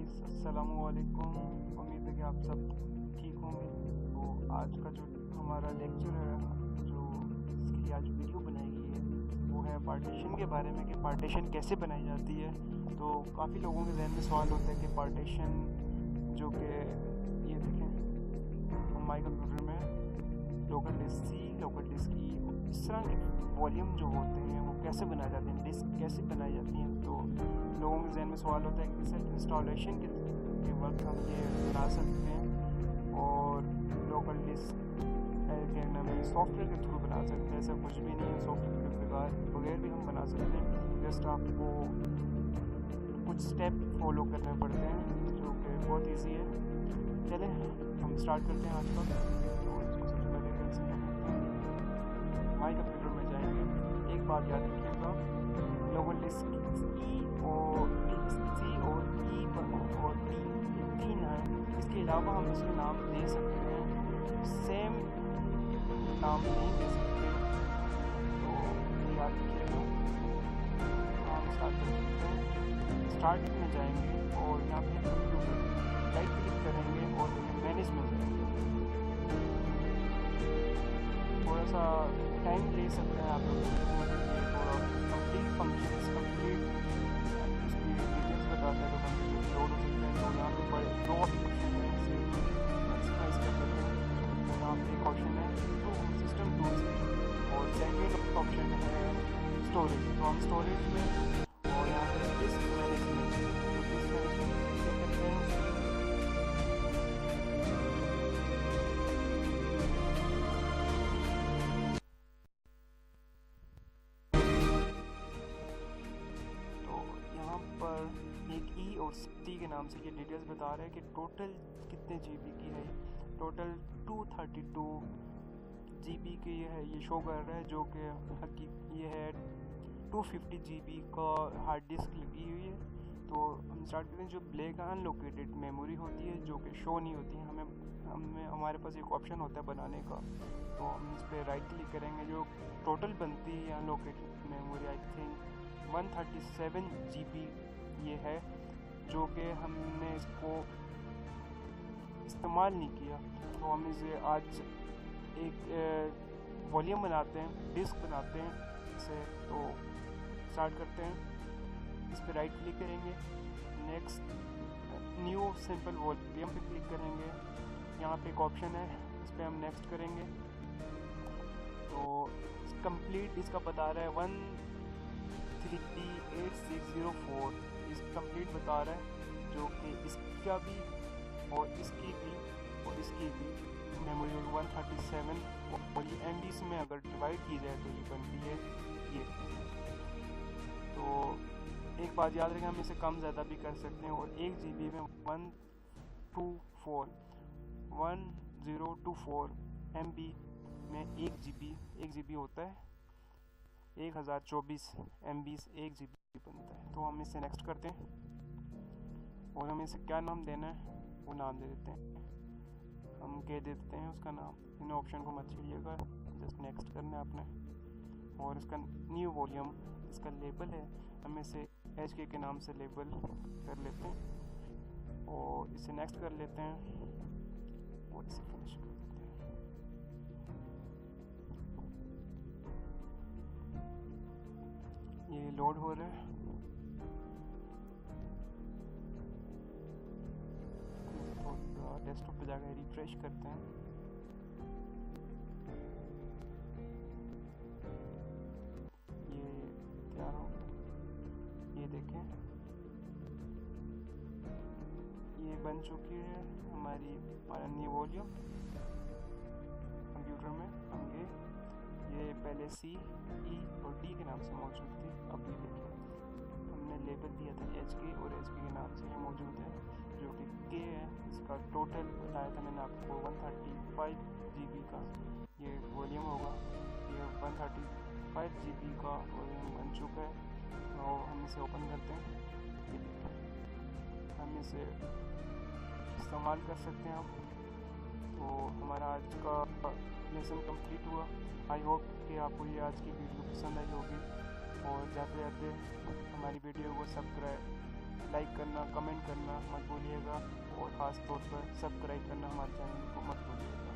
Guys, अस्सलामुअलैकुम। उम्मीद है कि आप सब ठीक होंगे। तो आज का जो हमारा लेक्चर है, जो इसके लिए आज वीडियो बनाई गई है, वो है पार्टीशन के बारे में कि पार्टीशन कैसे बनाई जाती है। तो काफ़ी लोगों के जहन में सवाल होता है कि पार्टीशन जो कि ये देखें हमारे कंप्यूटर में local disk C, local disk E, इस तरह के वॉल्यूम जो होते हैं वो कैसे बनाए जाते हैं, डिस्क कैसे बनाई जाती हैं। तो लोगों के जहन में सवाल होता है कि सिर्फ इंस्टॉलेशन के वक्त हम ये बना सकते हैं और लोकल डिस्क के नाम सॉफ्टवेयर के थ्रू बना सकते हैं। ऐसा कुछ भी नहीं है, सॉफ्टवेयर के बगैर भी हम बना सकते हैं। जस्ट आपको कुछ स्टेप फॉलो करने पड़ते हैं जो कि बहुत ईजी है। चलें हम स्टार्ट करते हैं आज का। तो इसको सबसे पहले कैसे करते हैं, माई कंप्यूटर में जाएंगे। एक बात याद रखिएगा, लोकल डिस्क ई और सी और ई और डी ये तीन हैं। इसके अलावा हम इसके नाम दे सकते हैं, सेम नाम नहीं दे सकते। तो याद रखिएगा। हम स्टार्ट कर सकते हैं। स्टार्ट में जाएंगे और यहाँ पे कंप्यूटर राइट क्लिक करेंगे और मैनेज में जाएंगे। थोड़ा सा टाइम ले सकते हैं आप लोग, थोड़ा कंप्लीट फंक्शंस कंप्लीट उसकी डिटेल्स बताते हैं तो कंप्यूटर लोड हो सकते हैं। तो यहाँ पे बड़े दो ऑप्शन है, इसे मैक्सिमाइज कर लेते हैं। तो यहाँ पे एक ऑप्शन है तो सिस्टम टूल्स और सेकेंड ऑप्शन है स्टोरेज। तो हम स्टोरेज में और यहाँ पे डिस्क मैनेजमेंट, तो डिस्क मैनेजमेंट चेक करते हैं। एक ई और सी के नाम से ये डिटेल्स बता रहे हैं कि टोटल कितने जीबी की है। टोटल 232 जीबी की है, ये शो कर रहा है, जो कि ये है 250 जीबी का हार्ड डिस्क लगी हुई है। तो हम स्टार्ट करते हैं। जो ब्लैक अनलोकेटेड मेमोरी होती है जो कि शो नहीं होती है, हमें हमारे पास एक ऑप्शन होता है बनाने का। तो हम इस पर राइट क्लिक करेंगे। जो टोटल बनती है unallocated memory I think 137 GB ये है, जो कि हमने इसको इस्तेमाल नहीं किया। तो हम इसे आज एक वॉल्यूम बनाते हैं, डिस्क बनाते हैं इसे। तो स्टार्ट करते हैं। इस पर राइट क्लिक करेंगे, नेक्स्ट न्यू सिंपल वॉल्यूम पे क्लिक करेंगे। यहाँ पे एक ऑप्शन है, इस पर हम नेक्स्ट करेंगे। तो कंप्लीट इसका बता रहा है 1380604 इस कंप्लीट बता रहा है, जो कि इसका भी और इसकी भी और इसकी भी मेमोरी 137 और ये MBs में अगर डिवाइड की जाए तो ये बनती है ये। तो एक बात याद रखें, हम इसे कम ज़्यादा भी कर सकते हैं। और 1 GB में 1024 MB में 1 GB होता है, 1024 MB 1 GB बनता है। तो हम इसे नेक्स्ट करते हैं और हमें इसे क्या नाम देना है वो नाम दे देते हैं। हम कह देते हैं उसका नाम, इन ऑप्शन को मत छेड़िएगा, जस्ट नेक्स्ट करना है आपने। और इसका न्यू वॉल्यूम, इसका लेबल है, हम इसे HK के नाम से लेबल कर लेते हैं और इसे नेक्स्ट कर लेते हैं और इसे फिनिश कर देते हैं। ये लोड हो रहा है। डेस्कटॉप पे जाकर रिफ्रेश करते हैं। ये तैयार हो, ये देखें ये बन चुकी है हमारी न्यू वॉल्यूम कंप्यूटर में। हम ये पहले C, E और D के नाम से मौजूद थी, अब ये देखें हमने लेबल दिया था HK और HK के नाम से ये मौजूद है, जो कि K है। इसका टोटल बताया था मैंने आपको 135 GB का ये वॉल्यूम होगा। ये 135 GB का वॉल्यूम बन चुका है। तो हम इसे ओपन करते हैं। ये देखें हम इसे इस्तेमाल कर सकते हैं अब। तो हमारा आज का लेसन कंप्लीट हुआ। आई होप कि आपको ये आज की वीडियो पसंद आई होगी और जाते जाते हमारी वीडियो को सब्सक्राइब लाइक करना, कमेंट करना मत भूलिएगा और ख़ास तौर पर सब्सक्राइब करना हमारे चैनल को मत भूलिएगा।